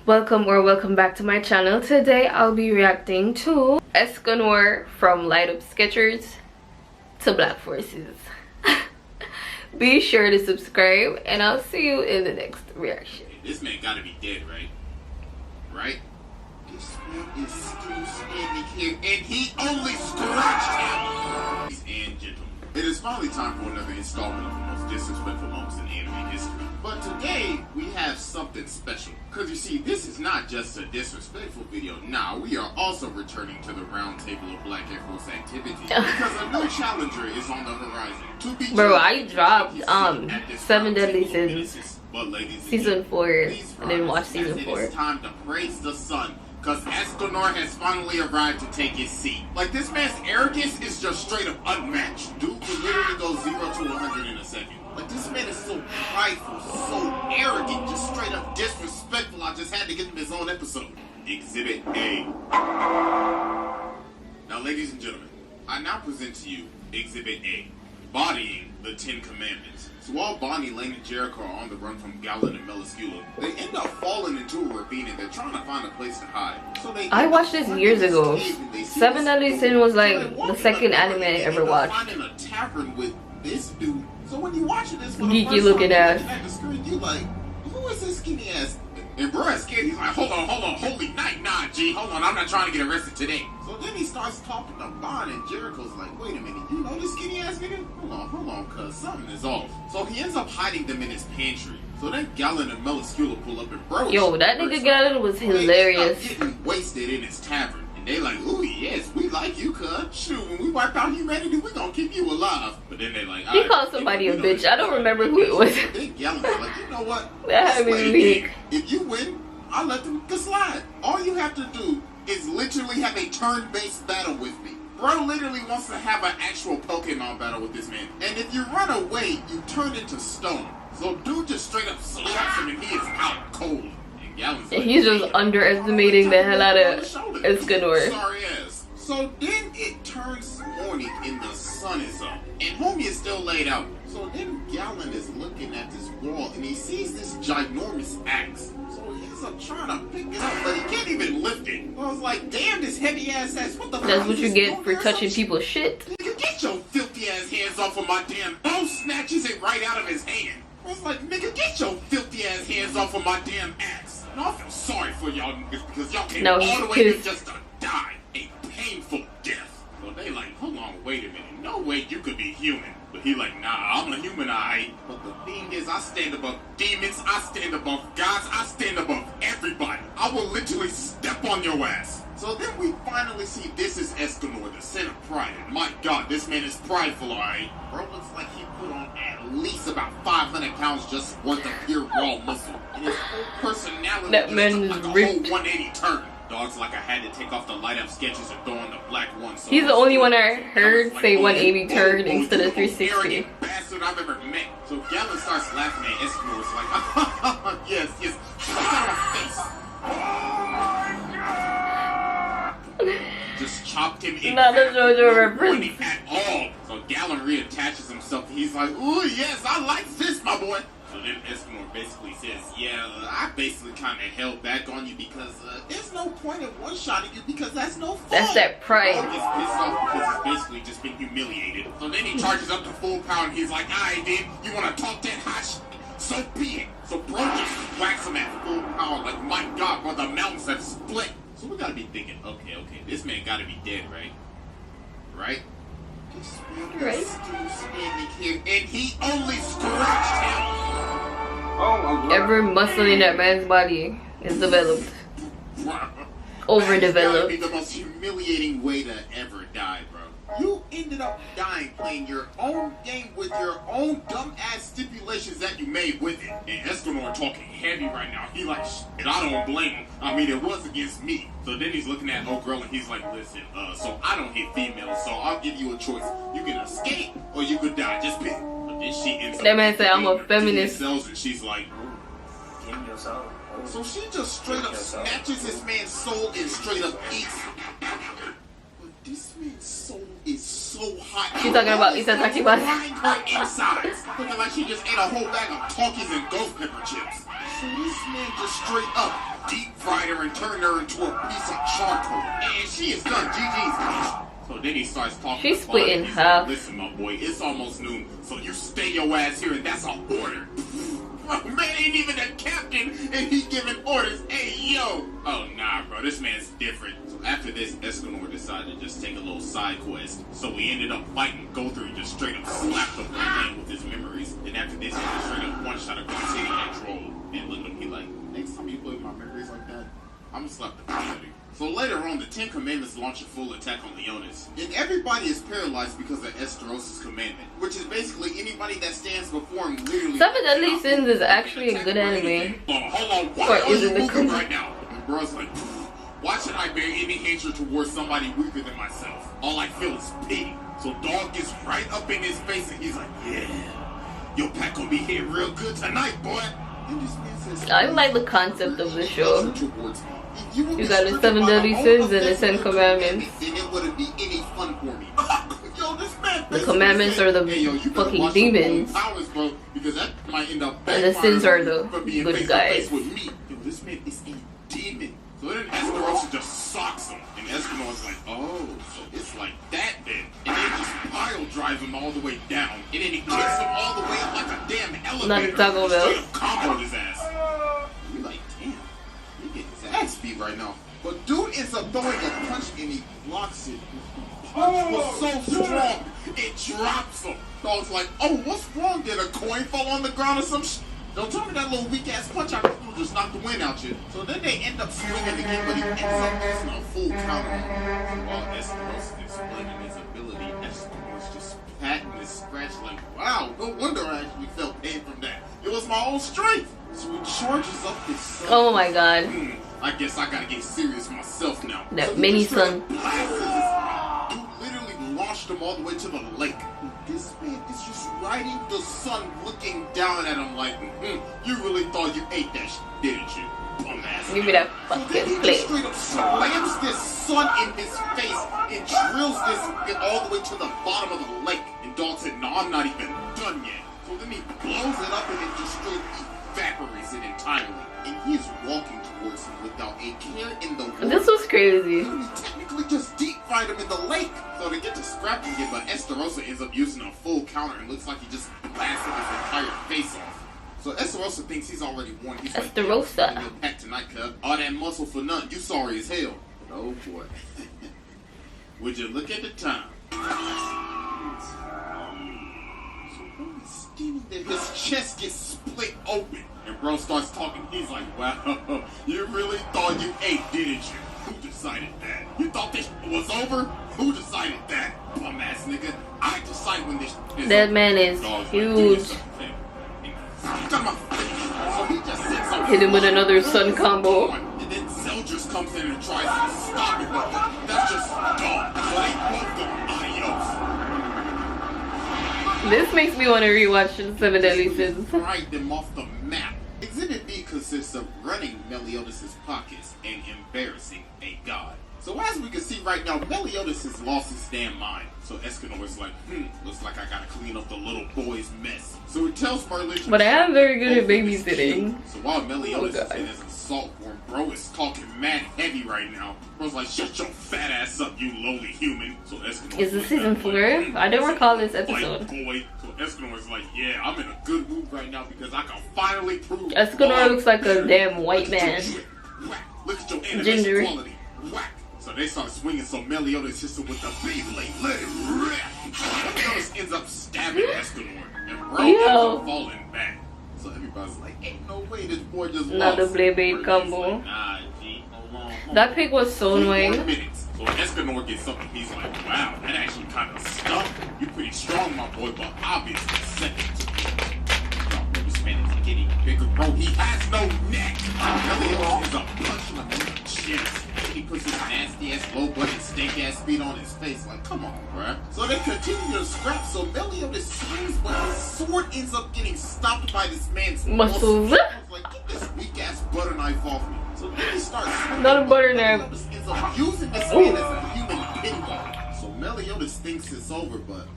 Welcome back to my channel. Today I'll be reacting to Escanor from Light Up Skechers to Black Forces. Be sure to subscribe and I'll see you in the next reaction. This man gotta be dead, right? Right? This man is still standing here and he only scratched him! Ladies and gentlemen, it is finally time for another installment of the most disrespectful moments in anime history. But today, we have something special. Cause you see, this is not just a disrespectful video. Nah, we are also returning to the round table of Black Air Force activity. Because a new challenger is on the horizon. To be Bro, I dropped 7 Deadly Sins season 4 and then watched season 4. It is time to praise the sun. Cause Escanor has finally arrived to take his seat. Like, this man's arrogance is just straight up unmatched. Dude can literally go 0 to 100 in a second. Like, this man is so prideful, so arrogant, just straight up disrespectful. I just had to give him his own episode. Exhibit A. Now, ladies and gentlemen, I now present to you Exhibit A, bodying the 10 Commandments. So while Bonnie, Lane, and Jericho are on the run from Galland and Meliodas, they end up falling into a ravine and they're trying to find a place to hide. So I watched this years ago. 7 Deadly Sins was like the second anime I ever watched. In a tavern with this dude. So when you watch this for the geeky first looking time, ass, at the screen, you like, who is this skinny ass? And bro is scared. He's like, hold on, holy night, nah, G, hold on, I'm not trying to get arrested today. So then he starts talking to Bond, and Jericho's like, wait a minute, you know this skinny ass nigga? Hold on, cuz something is off. So he ends up hiding them in his pantry. So then Galland and Meliodas pull up and bro. Yo, that nigga Galland was hilarious. Getting wasted in his tavern. They like, ooh, yes, we like you, cuz. Shoot, when we wipe out humanity, we gonna keep you alive. But then they like, he called somebody a bitch. I don't remember who it was. Then Galland's like, you know what? That had me weak. If you win, I'll let them slide. All you have to do is literally have a turn-based battle with me. Bro literally wants to have an actual Pokemon battle with this man. And if you run away, you turn into stone. So dude just straight up slaps him and he is out cold. Like, he's just underestimating the hell out of Escanor. Sorry ass. So then it turns morning and the sun is up. And homie is still laid out. So then Galland is looking at this wall and he sees this ginormous axe. So he's trying to pick it up, but he can't even lift it. I was like, damn, this heavy ass what the fuck? That's what you get for touching people's shit. Nigga, get your filthy ass hands off of my damn bone, snatches it right out of his hand. I was like, nigga, get your filthy ass hands off of my damn axe. No, I feel sorry for y'all niggas because y'all came all the way here just to die a painful death. So they like, hold on, wait a minute. No way you could be human. But he like, nah, I'm a human, alright. But the thing is, I stand above demons, I stand above gods, I stand above everybody. I will literally step on your ass. So then we finally see this is Escanor, the sin of pride. And my god, this man is prideful, alright? Bro looks like he put on at least about 500 pounds just worth of pure raw muscle. And his whole personality that man like a ripped. whole 180 turn. Dog's like I had to take off the light up Skechers and throw on the black one. So he's the only one I heard say 180 turn instead of 360. Bastard I've ever met. So Galland starts laughing at Escanor. It's like, yes, look at her face. Just chopped him in Not a half. JoJo reference at all. So Galland reattaches himself. He's like, ooh, yes, I like this, my boy. So then Escanor basically says, yeah, I basically kind of held back on you because there's no point in one-shotting you because that's no fun. That's that pride. He gets pissed off because he's basically just been humiliated. So then he charges up to full power and he's like, alright, dude, you want to talk that hot shit? So be it. So bro just whacks him at full power like, my god, bro, the mountains have split. So we gotta be thinking, okay, this man gotta be dead, right? Right? This man is still standing here and he only scratched him. Every muscle in that man's body is developed. Overdeveloped. That would be the most humiliating way to ever die, bro. You ended up dying playing your own game with your own dumb ass stipulations that you made with it. And Escanor talking heavy right now. He like, shit, I don't blame him. I mean, it was against me. So then he's looking at old girl and he's like, listen, so I don't hit females, so I'll give you a choice. You can escape or you could die. Just pick. But then she ends up. That man said I'm a feminist. And she's like, so she just straight up snatches this man's soul and straight up eats it. But this man's soul is so hot. She's talking about Itachiba. Her insides. Looking like she just ate a whole bag of Talkies and ghost pepper chips. So this man just straight up deep and turn her into a piece of charcoal. And she is done. GG's. So then he starts talking. She's split in half. Listen, my boy, it's almost noon, so you stay your ass here, and that's an order. Bro, man ain't even a captain, and he giving orders. Hey, yo. Oh, nah, bro, this man's different. So after this, Escanor decided to just take a little side quest. So we ended up fighting Gothru and just straight up slapped the man with his memories. And after this, he just straight up one-shot a city that troll. And look at him, he like, next time you play with my memories like that, I'm gonna slap the crap out of you. So later on, the 10 Commandments launch a full attack on Meliodas. And everybody is paralyzed because of Estarossa's commandment, which is basically anybody that stands before him literally... Seven Deadly Sins is actually a good anime. Hold on, why are you moving right now? And bro's like, why should I bear any hatred towards somebody weaker than myself? All I feel is pity. So dog gets right up in his face and he's like, yeah, your pack gonna be here real good tonight, boy. And this man says, I like the concept of the show. You got the 7 Deadly Sins and the 10 Commandments. And it wouldn't be any fun for me. Yo, this man the commandments are the fucking demons. Powers, bro, because that might end up and the sins are the good guys. With me. Yo, this man is a demon. So then Estarossa just socks him. And Escanor's like, oh, so it's like that then. And then just pile drive him all the way down. And then he kicks him all the way up like a damn elevator. Not a Taco Bell. Straight up comboed his ass. We like, damn. Ass beat right now. But dude ends up throwing a punch and he blocks it. The punch was so strong, it drops him. Dog's like, oh, what's wrong? Did a coin fall on the ground or some shit? Don't tell me that little weak ass punch I will just knock the wind out you. So then they end up swinging again, but he ends up using a full counter. While Estarossa is explaining his ability, Estarossa just patting his scratch like, wow, no wonder I actually felt pain from that. It was my own strength. So he charges up his son. Oh my god. I guess I gotta get serious myself now. That so mini son. Dude literally launched him all the way to the lake. This man is just riding the sun, looking down at him like, you really thought you ate that shit, didn't you? Bum-ass. Give me that fucking plate. So then he plate. just straight up slams this sun in his face and drills this all the way to the bottom of the lake. And Dog said, no, I'm not even done yet. So then he blows it up and it just straight evaporates it entirely. And he's walking towards him without a care in the world. This was crazy. He technically just deep fried him in the lake. So they get to scrapping it, but Estarossa ends up using a full counter and looks like he just blasted his entire face off. So Estarossa thinks he's already won. He's Estarossa. Like, pack tonight, cuz. All that muscle for nothing. You sorry as hell. But oh boy. Would you look at the time? His chest gets split open and bro starts talking. He's like, wow, you really thought you ate, didn't you? Who decided that? You thought this was over? Who decided that? Bum ass nigga. I decide when this is that over. Man is huge. So he just sits up. Hit him with another sun combo. And then Zeldris comes in and tries to stop it, but that's just dog. So they both go adios. This makes me want to rewatch the 7 Deadly Sins. Write them off the map. Exhibit B consists of running Meliodas' pockets and embarrassing a god. So as we can see right now, Meliodas has lost his damn mind. So Escanor is like, looks like I gotta clean up the little boy's mess. So he tells Merlin. But I am very good at babysitting. So while Meliodas is in his assault form, bro is talking mad heavy right now. Bro's like, shut your fat ass up, you lowly human. So Escanor is this season 4? I don't recall this episode. Boy. So Escanor is like, yeah, I'm in a good mood right now because I can finally prove. Escanor looks like a damn white man. Look at your animation quality. Whack. So they start swinging, so Meliodas hits him with the Beyblade. Let it rip. Meliodas ends up stabbing Escanor, and bro ends up falling back. So everybody's like, ain't no way this boy just lost. Not the Beyblade combo. Like, nah, G, hold on. That pick was so annoying. So Escanor gets something, he's like, wow, that actually kind of stunk. You're pretty strong, my boy, but obviously second to me. This man is getting bigger, bro. He has no neck. Meliodas is a punching him in the chest. He puts his nasty ass low budget steak ass feet on his face. Like, come on, bruh. So they continue to scrap. So Meliodas swings, but his sword ends up getting stopped by this man's muscles. Like, get this weak ass butter knife off me. So then he starts swinging. Not a butter knife. Meliodas ends up using this man as a human pinball. So Meliodas thinks it's over, but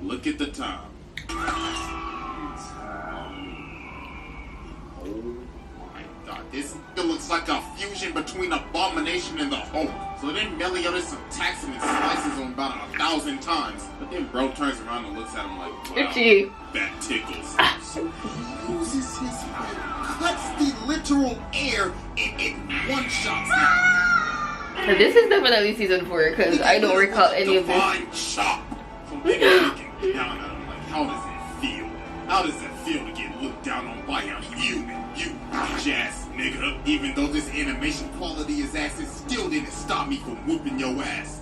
look at the time. Oh my god. It looks like a fusion between Abomination and the Hulk. So then Meliodas attacks him and slices him about 1,000 times. But then bro turns around and looks at him like, wow, that tickles. So he uses his head, cuts the literal air, and it one-shots him. This is definitely season 4 because I don't recall any of this. Chop. So then he's looking down at him like, how does it feel? How does it feel to get looked down on by a human? You bitch-ass nigga. Even though this animation quality is ass, it still didn't stop me from whooping your ass.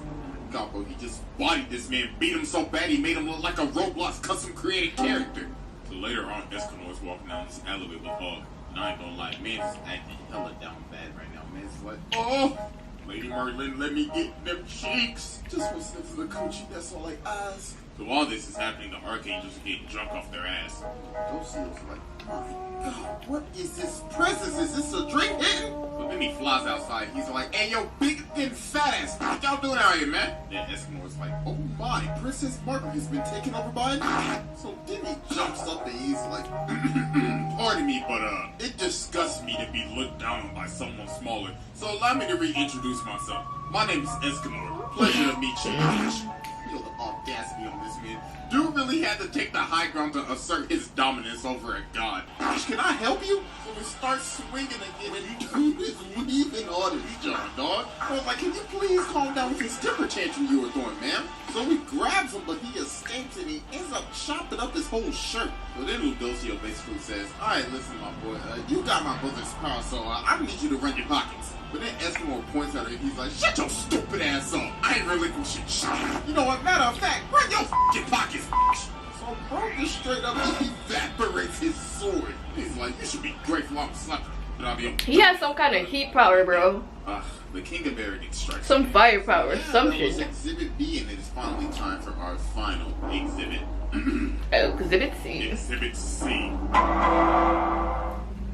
God, bro, he just bodied this man, beat him so bad he made him look like a Roblox custom-created character. So later on, Escanor's walking down this alleyway with Hog. And I ain't gonna lie, man, it's acting hella down bad right now. Man, it's like, oh, Lady Merlin, let me get them cheeks. Just for sniff of the coochie, that's all I ask. So while this is happening, the archangels are getting drunk off their ass. Ludociel's like, my God, what is this presence? Is this a drink hitting? But then he flies outside. He's like, hey, yo, big thin fat ass, what y'all doing out here, man? Then Escanor's like, oh my, Princess Margaret has been taken over by a... So then he jumps up and he's like, pardon me, but it disgusts me to be looked down on by someone smaller. So allow me to reintroduce myself. My name is Escanor. Pleasure to meet you. Feel the audacity on this man. Dude really had to take the high ground to assert his dominance over a god. Can I help you? So we start swinging again, and dude is weaving on his jaw, dog. I was like, can you please calm down with this temper tantrum you were throwing, man? So we grabs him, but he escapes, and he ends up chopping up his whole shirt. So then Ludociel basically says, alright, listen, my boy, you got my brother's power, so I need you to run your pockets. But then Escanor points at her and he's like, shut your stupid ass up. I ain't relinquishing shit. You know what, matter of fact, run your f***ing pockets, bitch. So bro just straight up evaporates his sword. He's like, you should be grateful I'm slapping. He has some kind of heat power, bro. The King of Arrogance strikes. Some firepower, some shit. Exhibit B, and it is finally time for our final exhibit. Exhibit C. Exhibit C.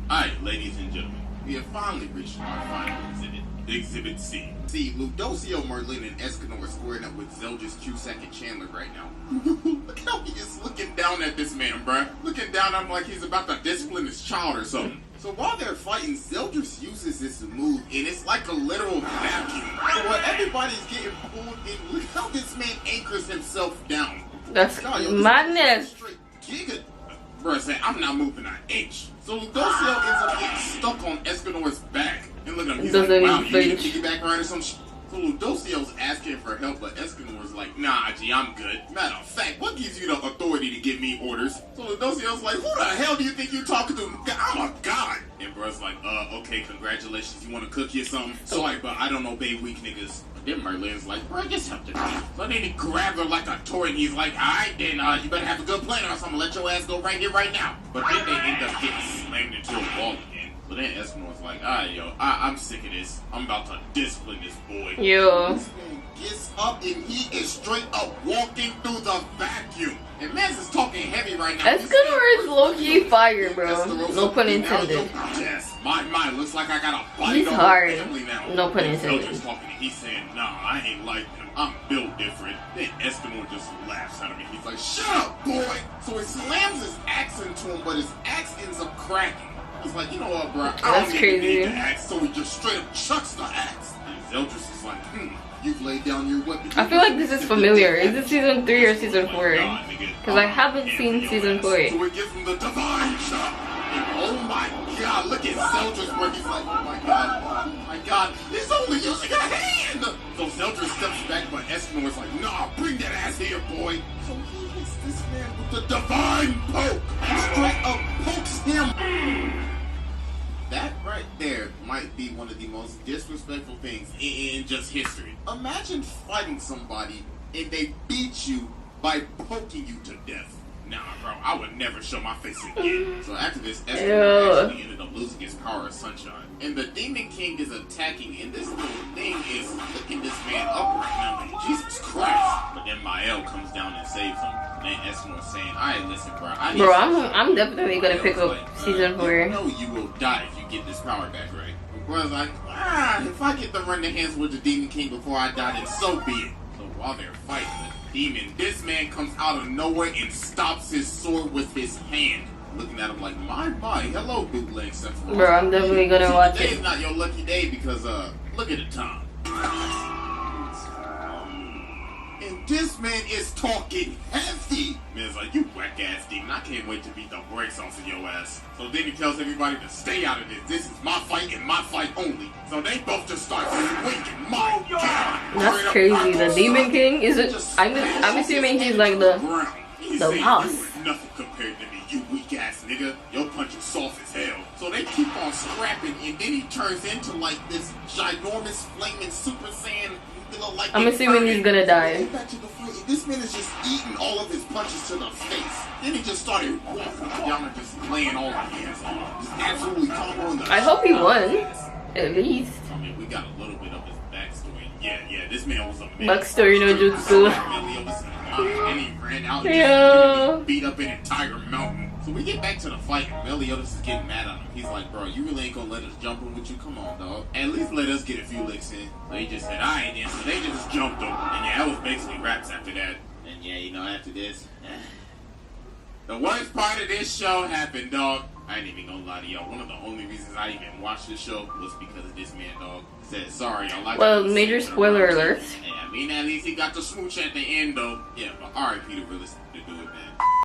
Alright, ladies and gentlemen. We have finally reached our final exhibit, Exhibit C. See, Ludociel, Merlin, and Escanor are squaring up with Zeldris, Cusack, and Chandler right now. Look how he is looking down at this man, bruh. Looking down at him like he's about to discipline his child or something. So while they're fighting, Zeldris uses this move, and it's like a literal vacuum. So while everybody's getting pulled in, look how this man anchors himself down. That's madness. Bruh said, I'm not moving an inch. So Ludociel ends up getting stuck on Escanor's back. And look at him, he's like, wow, you need to piggyback around or some shit. So Ludociel's asking for help, but Escanor's like, nah, G, I'm good. Matter of fact, what gives you the authority to give me orders? So Ludociel's like, who the hell do you think you're talking to? I'm a god. And bruh's like, okay, congratulations. You want a cookie or something? Sorry, but I don't obey weak niggas. Then Merlin's like, bro, just help the me. So then he grabs her like a toy and he's like, alright, then you better have a good plan or else I'm gonna let your ass go right here, right now. But then they end up getting slammed into a wall again. But then Escanor's like, alright, yo, I'm sick of this. I'm about to discipline this boy. Yo. This man gets up and he is straight up walking through the vacuum. And Maz is talking heavy right now. Escanor is low-key fire, bro. No pun intended. Yes, my looks like I got a body. He's hard. No pun intended. He's saying, nah, I ain't like him. I'm built different. Then Escanor just laughs at him and he's like, shut up, boy. So he slams his axe into him, but his axe ends up cracking. He's like, you know what, bro? I don't even need the axe. So he just straight up chucks the axe. And Zeldris is like, you've laid down your weapon. I feel like this is familiar. Is it season 3 or season 4? Because I haven't seen season 4. So he gives him the divine shot. And oh my god, look at Zeldris where he's like, oh my god, he's only using a hand. So Zeldris steps back, but Escanor's like, nah, bring that ass here, boy. So he hits this man with the divine poke. He straight up pokes him. That right there might be one of the most disrespectful things in just history. Imagine fighting somebody and they beat you by poking you to death. Nah, bro, I would never show my face again. So after this, Escanor actually ended up losing his power of sunshine. And the Demon King is attacking, and this little thing is looking this man up right now. Like, Jesus Christ. But then Mael comes down and saves him. And then Escanor's saying, alright, listen, bro. I'm definitely gonna pick up season 4. You know you will die if you get this power back, right? But bro's like, if I get to run the hands with the Demon King before I die, then so be it. So while they're fighting the demon, this man comes out of nowhere and stops his sword with his hand. looking at him like, my, hello, bootleg Sephiroth. Bro, I'm definitely gonna watch it. Today's not your lucky day because, look at the time. And this man is talking heavy. Man's like, you whack ass demon. I can't wait to beat the brakes off of your ass. So then he tells everybody to stay out of this. This is my fight and my fight only. So they both just start winking. My God. That's crazy. The Demon King is it? I'm assuming he's like the boss. Nothing compared to me, you weak ass nigga. Your punch is soft as hell. So they keep on scrapping, and then he turns into like this ginormous flaming Super Saiyan. Like I'm assuming he's gonna die. Back to the fight. This man is just eating all of his punches to the face. Then he just started walking down and just laying all the hands on him. Just absolutely comboing the I hope he won. At least. I mean, we got a little bit of his backstory. Yeah, this man was a man. Backstory no jutsu. And he ran out and beat up an entire mountain. So we get back to the fight, and Meliodas is getting mad at him. He's like, bro, you really ain't gonna let us jump in with you? Come on, dog. At least let us get a few licks in. So he just said, I ain't in. So they just jumped him. And yeah, that was basically raps after that. And yeah, you know, after this, the worst part of this show happened, dog. I ain't even gonna lie to y'all. One of the only reasons I even watched this show was because of this man, dog. Said, sorry, y'all. Like well, major spoiler alert. Yeah, I mean, at least he got the smooch at the end, though. Yeah, but R.I.P. to really to do it, man.